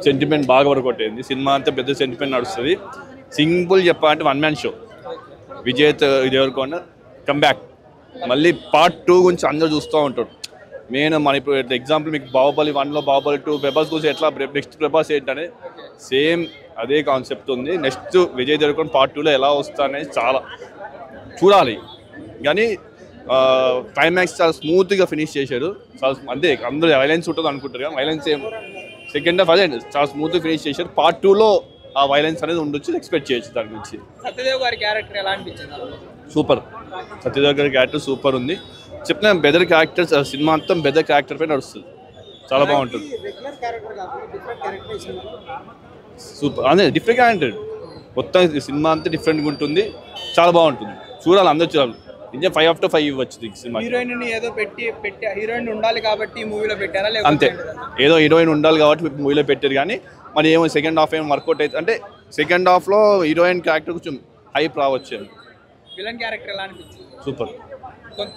Sentiment బాగా work కొట్టేది. Cinema అంతా పెద్ద సెంటిమెంట్ నడుస్తుంది. సింపుల్ చెప్పాలంటే 1 man show. Vijay Deverakonda comeback. మళ్ళీ పార్ట్ 2 గురించి అందరూ చూస్తూ ఉంటారు. మెయిన్ మన ఇప్పుడు ఎగ్జాంపుల్ మీకు బాహుబలి 1లో బాహుబలి 2 ప్రభాస్ గురించి ఎట్లా నెక్స్ట్ ప్రభాస్ ఏంటనే సేమ్ అదే కాన్సెప్ట్ ఉంది. నెక్స్ట్ విజయ్ దేవరకొండ పార్ట్ 2లో ఎలా వస్తా అనేది చాలా చూడాలి. కానీ క్లైమాక్స్ చాలా స్మూత్గా ఫినిష్ చేశారు. చాలా అంతే, అందరూ వైలెన్స్ ఉంటుంది అనుకుంటారు కానీ వైలెన్స్ ఏం సెకండ్ హాఫ్ అదే చాలా స్మూత్గా ఫినిష్ చేశారు. పార్ట్ 2లో ఆ వైలెన్స్ అనేది ఉండొచ్చు, ఎక్స్పెక్ట్ చేయొచ్చు దాని గురించి. సత్యదేవ్ గారి క్యారెక్టర్ ఎలా అనిపించింది? సూపర్. సత్యదేవ్ గారి క్యారెక్టర్ సూపర్ ఉంది. చెప్పిన బెదర్ క్యారెక్టర్స్ సినిమా అంతా బెదర్ క్యారెక్టర్ పై నడుస్తుంది. చాలా బాగుంటుంది. సూపర్ అదే డిఫరెంట్ క్యారెక్టర్. మొత్తం సినిమా అంతా డిఫరెంట్గా ఉంటుంది. చాలా బాగుంటుంది. చూడాలి, అందరూ చూడాలి. నిజం 5/5 ఇవ్వచ్చు ఈ సినిమా. హీరోయిన్ ఏదో పెట్టి హీరోయిన్ ఉండాలి కాబట్టి ఈ మూవీలో పెట్టారా? అంతే, ఏదో హీరోయిన్ ఉండాలి కాబట్టి మూవీలో పెట్టారు. కానీ మరి ఏమో సెకండ్ హాఫ్ ఏమో వర్కౌట్ అయితే అంటే సెకండ్ హాఫ్లో హీరోయిన్ క్యారెక్టర్ కొంచెం హైప్ రావచ్చు. విలన్ క్యారెక్టర్ ఎలా అనిపించింది? సూపర్.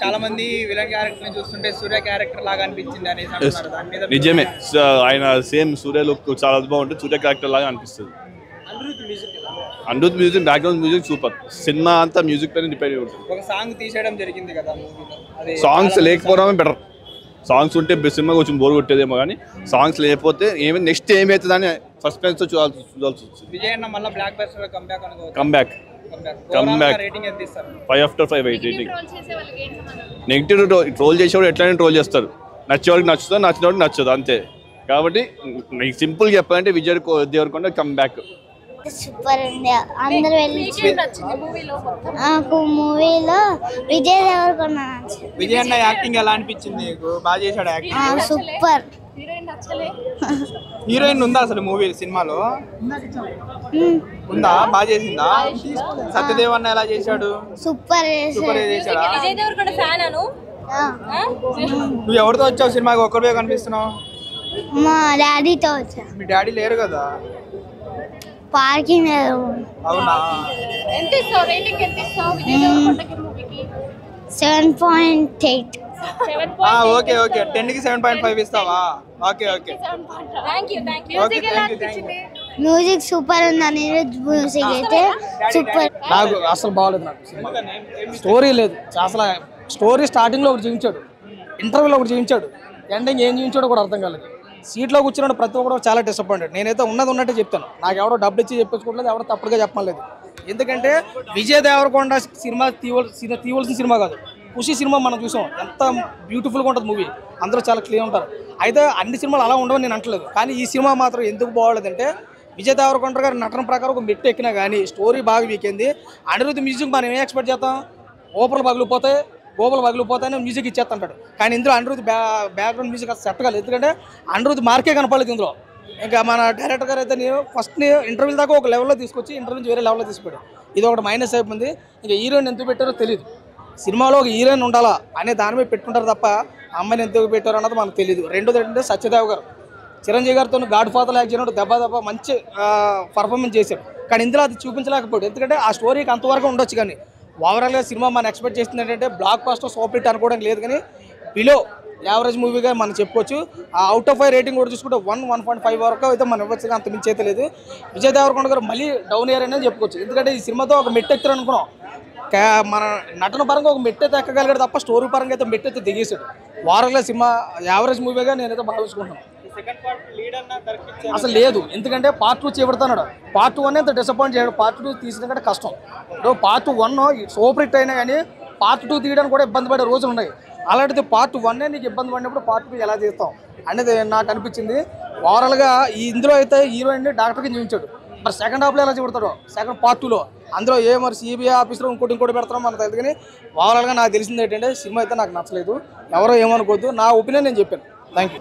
చాలా మంది విలన్ క్యారెక్టర్ చూస్తుంటే సూర్య క్యారెక్టర్ లాగా అనిపించింది అనేసి అంటున్నారు. దాని మీద నిజమే, ఆయన సేమ్ సూర్య లుక్ చాలా బాగుంటుంది. సూర్య క్యారెక్టర్ లాగా అనిపిస్తుంది. Anirudh music, background music super. Cinema అంతా మ్యూజిక్ పైన డిపెండ్ ఉంటుంది. ఒక సాంగ్ తీసేయడం జరిగింది కదా మూవీలో. సాంగ్స్ లేకపోవడమే బెటర్. సాంగ్స్ ఉంటే సినిమా కొంచెం బోర్ కొట్టేదేమో కానీ సాంగ్స్ లేకపోతే ఏమి నెక్స్ట్ ఏమవుతుందని సస్పెన్స్ తో చూడాల్సి వచ్చింది. విజయ్ అన్న మళ్ళీ బ్లాక్ బస్టర్ కంబ్యాక్ అనుకోవచ్చు. Comeback 5/5 rating. నెగిటివ్ ట్రోల్ చేసేవాడు ఎట్లయినా ట్రోల్ చేస్తారు. నచ్చేవాడికి నచ్చుతుంది, నచ్చినవాడికి నచ్చదు, అంతే. కాబట్టి సింపుల్ చెప్పాలంటే విజయ్ దేవరకొండ కంబ్యాక్ సూపర్ ఉంది. అందరూ వెళ్ళి నాకు మూవీలో విజయ్ దేవరకొండ నచ్చింది. విజయ్ అన్న యాక్టింగ్ ఎలా అనిపించింది నీకు? బాగా చేశాడు యాక్టింగ్. సూపర్. హీరోయిన్ ఉందా అసలు మూవీ సినిమాలో? ఉందా? బాగా చేసిందా? సత్యదేవ్ అన్న ఎలా చేశాడు? సూపర్ సూపర్ చేశాడా? విజయ్ దేవరకొండ ఫ్యాన్ అను. నువ్వు ఎవరితో వచ్చావు సినిమాకి? ఒక్కరివే కనిపిస్తున్నావు. మా డాడీతో వచ్చా. మీ డాడీ లేరు కదా? పార్కింగ్. అవునా? ఎంత ఇస్తావు రేటింగ్? ఎంత ఇస్తావు విజయ్ దేవరకొండకి మూవీకి? 7.8. ఓకే ఓకే, 10కి 7.5 ఇస్తావా? Okay okay, thank you. మ్యూజిక్ ఎలా అనిపించింది? మ్యూజిక్ సూపర్ ఉంది. అనిరుద్ మ్యూజిక్ అయితే సూపర్. నాకు అసలు బాగలేదు. నాకు స్టోరీ లేదు అసలు. స్టోరీ స్టార్టింగ్లో ఒకటి చూపించాడు, ఇంటర్వ్యూలో ఒకటి చూపించాడు, ఎండింగ్ ఏం చూపించాడో కూడా అర్థం కాలేదు. సీట్లో కూర్చున్నాడు ప్రతి ఒక్కరు చాలా డిసప్పాయింటెడ్. నేనైతే ఉన్నట్టే చెప్తాను. నాకు ఎవడో డబ్బులు ఇచ్చి చెప్పించుకోవట్లేదు, ఎవడో తప్పుడుగా చెప్పలేదు. ఎందుకంటే విజయ్ దేవరకొండ సినిమా తీయవలసిన సినిమా కాదు. ఖుషి సినిమా మనం చూసాం, ఎంత బ్యూటిఫుల్గా ఉంటుంది మూవీ. అందరూ చాలా క్లియర్ ఉంటారు. అయితే అన్ని సినిమాలు అలా ఉండవని నేను అంటలేదు. కానీ ఈ సినిమా మాత్రం ఎందుకు బాగోలేదంటే విజయ్ దేవరకొండ గారి నటన ప్రకారం ఒక మెట్టు ఎక్కినా కానీ స్టోరీ బాగా వీకెంది. అనిరుద్ మ్యూజిక్ మనం ఏం ఎక్స్పెక్ట్ చేస్తాం? ఓపర్లు పగిలిపోతాయని మ్యూజిక్ ఇచ్చేస్తుంటాడు. కానీ ఇందులో అనిరుద్ బ్యాక్గ్రౌండ్ మ్యూజిక్ అసలు సెట్ కాలేదు. ఎందుకంటే అనిరుద్ మార్కే కనపడలేదు ఇందులో. ఇంకా మన డైరెక్టర్ గారు అయితే నేను ఫస్ట్ ఇంటర్వ్యూ దాకా ఒక లెవెల్లో తీసుకొచ్చి ఇంటర్వ్యూ నుంచి వేరే లెవెల్లో తీసుకుపోయాడు. ఇది ఒకటి మైనస్ అయిపోయింది. ఇంకా హీరోయిన్ ఎందుకు పెట్టారో తెలియదు. సినిమాలో ఒక హీరోయిన్ ఉండాలా అనే దాని మీద పెట్టుకుంటారు తప్ప అమ్మాయిని ఎందుకు పెట్టారు అన్నది మనకు తెలియదు. రెండోది ఏంటంటే సత్యదేవ్ గారు చిరంజీవి గారితో గాడ్ ఫాదర్ యాక్ట్ చేయడం దెబ్బ మంచి పర్ఫార్మెన్స్ చేశాడు. కానీ ఇందులో అది చూపించలేకపోయాడు. ఎందుకంటే ఆ స్టోరీకి అంతవరకు ఉండొచ్చు. కానీ ఓవరాల్గా సినిమా మనం ఎక్స్పెక్ట్ చేస్తుంది ఏంటంటే బ్లాక్ బస్టర్ సూపర్ హిట్ అనుకోవడానికి లేదు. కానీ బిలో యావరేజ్ మూవీగా మనం చెప్పుకోవచ్చు. ఆ అవుట్ ఆఫ్ 5 రేటింగ్ కూడా చూసుకుంటే 1.5 వరకు అయితే మనం ఇవ్వచ్చు. అంత మించి అయితే లేదు. విజయ్ దేవరకొండ గారు మళ్ళీ డౌన్ ఇయర్ అనేది చెప్పుకోవచ్చు. ఎందుకంటే ఈ సినిమాతో ఒక మెట్టు ఎత్తారు అనుకున్నాం. మన నటన పరంగా ఒక మెట్టు అయితే ఎక్కగలిగాడు తప్ప స్టోరీ పరంగా అయితే మెట్టు అయితే దిగేశాడు. ఓవరాల్గా సినిమా యావరేజ్ మూవీగా నేనైతే భావించుకుంటున్నాను. అసలు లేదు. ఎందుకంటే పార్ట్ 2 చేపడుతున్నాడు. పార్ట్ 1 అంత డిసప్పాయింట్ చేయడు. పార్ట్ 2 తీసిన కంటే కష్టం. పార్ట్ 1 సూపర్ హిట్ అయినా కానీ పార్ట్ 2 తీయడానికి కూడా ఇబ్బంది పడే రోజులు ఉన్నాయి. అలాంటిది పార్ట్ 1 నీకు ఇబ్బంది పడినప్పుడు పార్ట్ 2 ఎలా చేస్తాం అనేది నాకు అనిపించింది. ఓవరాల్గా ఇందులో అయితే హీరోయిన్ డాక్టర్కి చూపించాడు. మరి సెకండ్ హాఫ్లో ఎలా చూపెడతాడు? సెకండ్ పార్ట్ 2లో అందులో మరి సిబిఐ ఆఫీసర్ ఇంకోటి పెడతాం మనకు తెలియదు. కానీ ఓవరాల్గా నాకు తెలిసింది ఏంటంటే సినిమా అయితే నాకు నచ్చలేదు. ఎవరో ఏమనుకోవద్దు, నా ఒపీనియన్ నేను చెప్పాను. Thank you.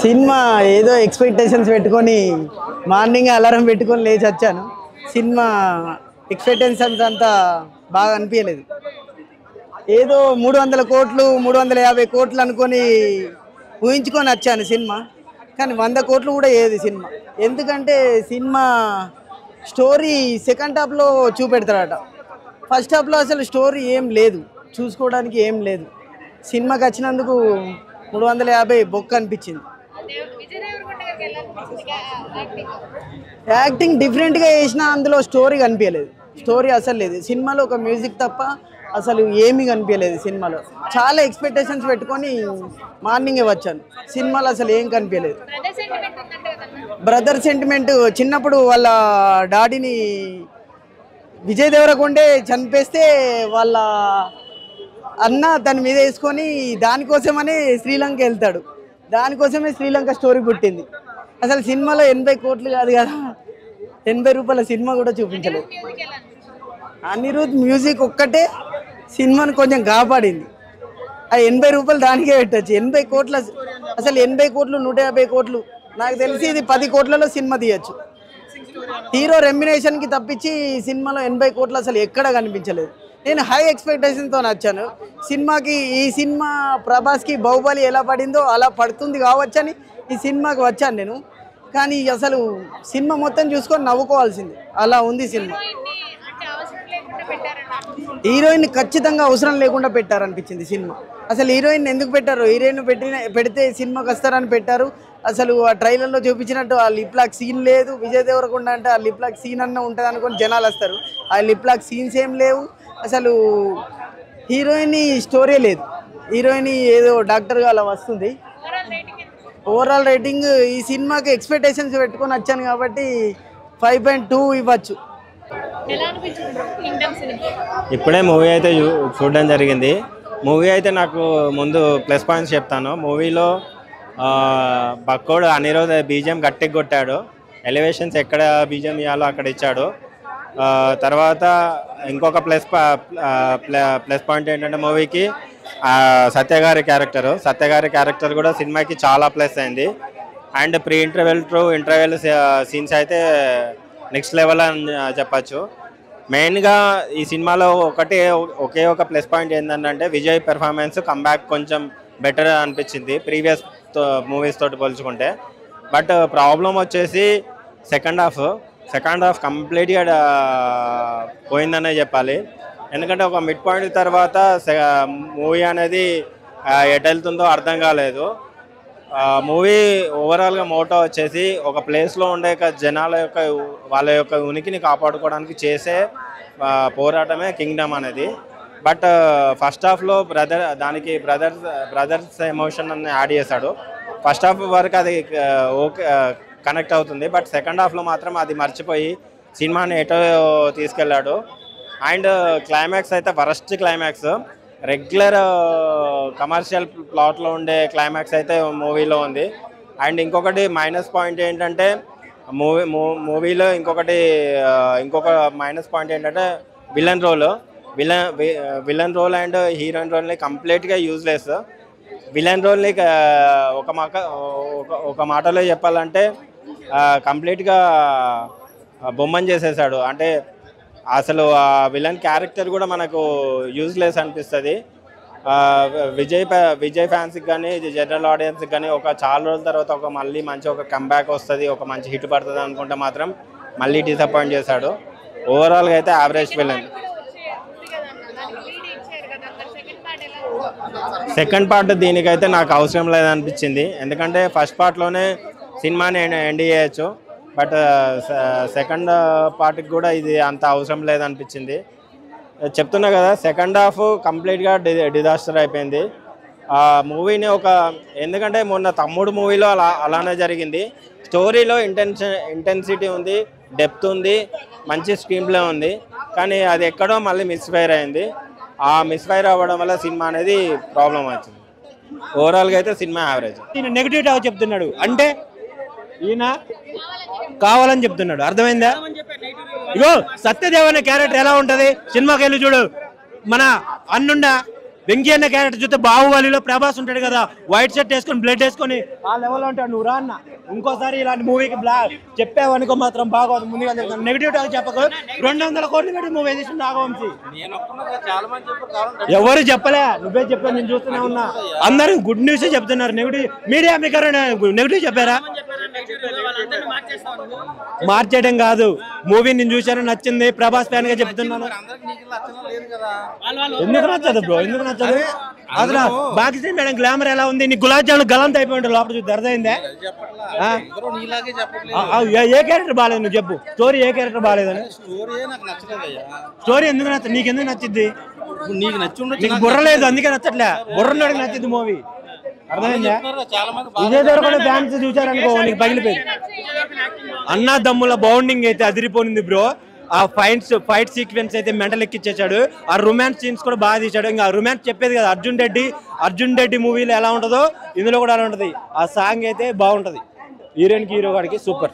సినిమా ఏదో ఎక్స్పెక్టేషన్స్ పెట్టుకొని మార్నింగ్ అలారం పెట్టుకొని లేచి వచ్చాను. సినిమా ఎక్స్పెక్టేషన్స్ అంతా బాగా అనిపించలేదు. ఏదో 300 కోట్లు 350 కోట్లు అనుకొని ఊహించుకొని వచ్చాను సినిమా. కానీ 100 కోట్లు కూడా ఏది సినిమా. ఎందుకంటే సినిమా స్టోరీ సెకండ్ హాఫ్లో చూపెడతారట. ఫస్ట్ హాఫ్లో అసలు స్టోరీ ఏం లేదు, చూసుకోవడానికి ఏం లేదు. సినిమాకి వచ్చినందుకు 350 బొక్క అనిపించింది. దేవరకొండ గారికి ఎలా అనిపించింది యాక్టింగ్? యాక్టింగ్ డిఫరెంట్గా చేసినా అందులో స్టోరీ కనిపించలేదు. స్టోరీ అసలు లేదు సినిమాలో, ఒక మ్యూజిక్ తప్ప అసలు ఏమీ కనిపించలేదు సినిమాలో. చాలా ఎక్స్పెక్టేషన్స్ పెట్టుకొని మార్నింగే వచ్చాను, సినిమాలో అసలు ఏం కనిపించలేదు. బ్రదర్ సెంటిమెంట్ ఉందంటే కదన్నా. బ్రదర్ సెంటిమెంట్ చిన్నప్పుడు వాళ్ళ డాడీని విజయ్ దేవరకొండే చంపేస్తే వాళ్ళ అన్న దాని మీద వేసుకొని దానికోసమనే శ్రీలంక వెళ్తాడు. దానికోసమే శ్రీలంక స్టోరీ పుట్టింది. అసలు సినిమాలో 80 కోట్లు కాదు కదా, 80 రూపాయల సినిమా కూడా చూపించలేదు. మ్యూజిక్ ఎలా అనిపించింది? అనిరుద్ మ్యూజిక్ ఒక్కటే సినిమాను కొంచెం కాపాడింది. ఆ 80 రూపాయలు దానికే పెట్టచ్చు. 80 కోట్ల అసలు 80 కోట్లు 150 కోట్లు నాకు తెలిసి ఇది 10 కోట్లలో సినిమా తీయచ్చు. హీరో రెమ్యునేషన్కి తప్పించి సినిమాలో 80 కోట్లు అసలు ఎక్కడ కనిపించలేదు. నేను హై ఎక్స్పెక్టేషన్తో వచ్చాను సినిమాకి. ఈ సినిమా ప్రభాస్కి బాహుబలి ఎలా పడిందో అలా పడుతుంది కావచ్చని ఈ సినిమాకి వచ్చాను నేను. కానీ అసలు సినిమా మొత్తం చూసుకొని నవ్వుకోవాల్సింది, అలా ఉంది సినిమా. అంటే అవసరం లేకుండా పెట్టారన్న. హీరోయిన్ ఖచ్చితంగా అవసరం లేకుండా పెట్టారనిపించింది సినిమా. అసలు హీరోయిన్ ఎందుకు పెట్టారు? హీరోయిన్ పెడితే సినిమాకి వస్తారని పెట్టారు. అసలు ఆ ట్రైలర్లో చూపించినట్టు ఆ లిప్ లాక్ సీన్ లేదు. విజయ్ దేవరకొండ అంటే ఆ లిప్ లాక్ సీన్ అన్న ఉంటుంది అనుకొని జనాలు వస్తారు. ఆ లిప్ లాక్ సీన్స్ ఏం లేవు. అసలు హీరోయిన్ స్టోరీ లేదు. హీరోయిన్ ఏదో డాక్టర్గా అలా వస్తుంది. ఓవరాల్ రేటింగ్ ఈ సినిమాకి ఎక్స్పెక్టేషన్స్ పెట్టుకొని వచ్చాను కాబట్టి 5.2 ఇవ్వచ్చు. ఎలా అనిపించింది కింగ్డమ్ సినిమా? ఇప్పుడే మూవీ అయితే చూడడం జరిగింది. మూవీ అయితే నాకు ముందు ప్లస్ పాయింట్స్ చెప్తాను. మూవీలో బక్కోడు అనిరుద్ బీజిఎం గట్టిగా కొట్టాడు. ఎలివేషన్స్ ఎక్కడ బీజిఎం ఇవ్వాలో అక్కడ ఇచ్చాడు. తర్వాత ఇంకొక ప్లస్ పాయింట్ ఏంటంటే మూవీకి సత్యగారి క్యారెక్టర్ కూడా సినిమాకి చాలా ప్లస్ అయింది. And pre interval to interval scenes అయితే నెక్స్ట్ లెవెల్ అని చెప్పచ్చు. మెయిన్గా ఈ సినిమాలో ఒకే ఒక ప్లస్ పాయింట్ ఏంటంటే విజయ్ పెర్ఫార్మెన్స్ కంబ్యాక్ కొంచెం బెటర్ అనిపించింది ప్రీవియస్ మూవీస్ తోటి పోల్చుకుంటే. బట్ ప్రాబ్లం వచ్చేసి సెకండ్ హాఫ్ కంప్లీట్గా పోయిందనే చెప్పాలి. ఎందుకంటే ఒక మిడ్ పాయింట్ తర్వాత మూవీ అనేది ఎటు వెళ్తుందో అర్థం కాలేదు. మూవీ ఓవరాల్గా మోటో వచ్చేసి ఒక ప్లేస్లో ఉండే జనాల యొక్క వాళ్ళ యొక్క ఉనికిని కాపాడుకోవడానికి చేసే పోరాటమే కింగ్డమ్ అనేది. బట్ ఫస్ట్ హాఫ్లో బ్రదర్స్ ఎమోషన్ అని యాడ్ చేశాడు. ఫస్ట్ హాఫ్ వరకు అది ఓకే కనెక్ట్ అవుతుంది. బట్ సెకండ్ హాఫ్లో మాత్రం అది మర్చిపోయి సినిమాని ఎటో తీసుకెళ్ళాడు. అండ్ క్లైమాక్స్ అయితే వరస్ట్ క్లైమాక్స్. రెగ్యులర్ కమర్షియల్ ప్లాట్లో ఉండే క్లైమాక్స్ అయితే మూవీలో ఉంది. అండ్ ఇంకొకటి మైనస్ పాయింట్ ఏంటంటే మూవీలో ఇంకొక మైనస్ పాయింట్ ఏంటంటే విలన్ రోల్ అండ్ హీరోయిన్ రోల్ని కంప్లీట్గా యూజ్లెస్. విలన్ రోల్ని ఒక మాటలో చెప్పాలంటే కంప్లీట్గా బొమ్మని చేసేసాడు. అంటే అసలు ఆ విలన్ క్యారెక్టర్ కూడా మనకు యూజ్లెస్ అనిపిస్తుంది. విజయ్ ఫ్యాన్స్కి కానీ జనరల్ ఆడియన్స్కి కానీ చాలా రోజుల తర్వాత మళ్ళీ మంచి కంబ్యాక్ వస్తుంది, ఒక మంచి హిట్ పడుతుంది అనుకుంటే మాత్రం మళ్ళీ డిసప్పాయింట్ చేశాడు. ఓవరాల్గా అయితే యావరేజ్ విలన్. సెకండ్ పార్ట్ దీనికైతే నాకు అవసరం లేదనిపించింది. ఎందుకంటే ఫస్ట్ పార్ట్లోనే సినిమాని ఎండ్ చేయొచ్చు. బట్ సెకండ్ పార్ట్కి కూడా ఇది అంత అవసరం లేదనిపించింది. చెప్తున్నా కదా, సెకండ్ హాఫ్ కంప్లీట్గా డిజాస్టర్ అయిపోయింది. మూవీని ఎందుకంటే మొన్న తమ్ముడు మూవీలో అలానే జరిగింది. స్టోరీలో ఇంటెన్సిటీ ఉంది, డెప్త్ ఉంది, మంచి స్క్రీన్ ప్లే ఉంది. కానీ అది ఎక్కడో మళ్ళీ మిస్ఫైర్ అయింది. ఆ మిస్ఫైర్ అవ్వడం వల్ల సినిమా అనేది ప్రాబ్లం వచ్చింది. ఓవరాల్గా అయితే సినిమా యావరేజ్. నెగిటివ్ చెప్తున్నాడు అంటే ఈయన కావాలని చెప్తున్నాడు, అర్థమైందా? ఇగో సత్యదేవ్ అనే క్యారెక్టర్ ఎలా ఉంటది సినిమాకి వెళ్ళి చూడు. మన అన్నుండ వెంకీ అన్న క్యారెక్టర్ చూస్తే బాహుబలిలో ప్రభాస్ ఉంటాడు కదా, వైట్ షర్ట్ వేసుకొని బ్లడ్ వేసుకొని ఆ లెవెల్లో ఉంటాడు. నువ్వు రా అన్న, ఇంకోసారి ఇలాంటి మూవీకి చెప్పావనుకో మాత్రం బాగోదు. ముందుగా నెగిటివ్ చెప్పకు. 200 కోట్లు పెట్టి మూవీ తీసిన నాగవంశీ ఎవరు చెప్పలే, నువ్వే చెప్పా, నేను చూస్తూనే ఉన్నా. అందరూ గుడ్ న్యూస్ చెప్తున్నారు. నెగిటివ్ మీడియా మీకు నెగిటివ్ చెప్పారా? మార్చేయడం కాదు, మూవీ నేను చూశాను, నచ్చింది, ప్రభాస్ ఫ్యాన్ గా చెప్తున్నాను. ఎందుకు నచ్చదు బ్రో, ఎందుకు నచ్చదు? అసలు బాకీ మేడం గ్లామర్ ఎలా ఉంది? నీ గులాబ్ జాములు గలంత అయిపోయింది లోపల చూసి అర్థమైందా? ఏ క్యారెక్టర్ బాగాలేదు నువ్వు చెప్పు, స్టోరీ ఏ క్యారెక్టర్ బాగాలేదని? స్టోరీ ఎందుకు నచ్చదు? నీకు ఎందుకు నచ్చింది? నీకు బుర్ర లేదు అందుకే నచ్చట్లే, బుర్రన్నోడికి నచ్చింది మూవీ, అర్థమైందా? విజయ్ దేవరకొండ ఫ్యాన్స్ చూసారనుకో నీకు పగిలిపోయింది. అన్నదమ్ముల బౌండింగ్ అయితే అదిరిపోయింది బ్రో. ఆ ఫైట్ సీక్వెన్స్ అయితే మెంటల్ ఎక్కిచ్చేసాడు. ఆ రొమాన్స్ సీన్స్ కూడా బాగా తీశాడు. ఇంకా రొమాన్స్ చెప్పేది కదా, అర్జున్ రెడ్డి మూవీలో ఎలా ఉంటుందో ఇందులో కూడా అలా ఉంటుంది. ఆ సాంగ్ అయితే బాగుంటది, హీరోయిన్కి హీరో గాడికి సూపర్.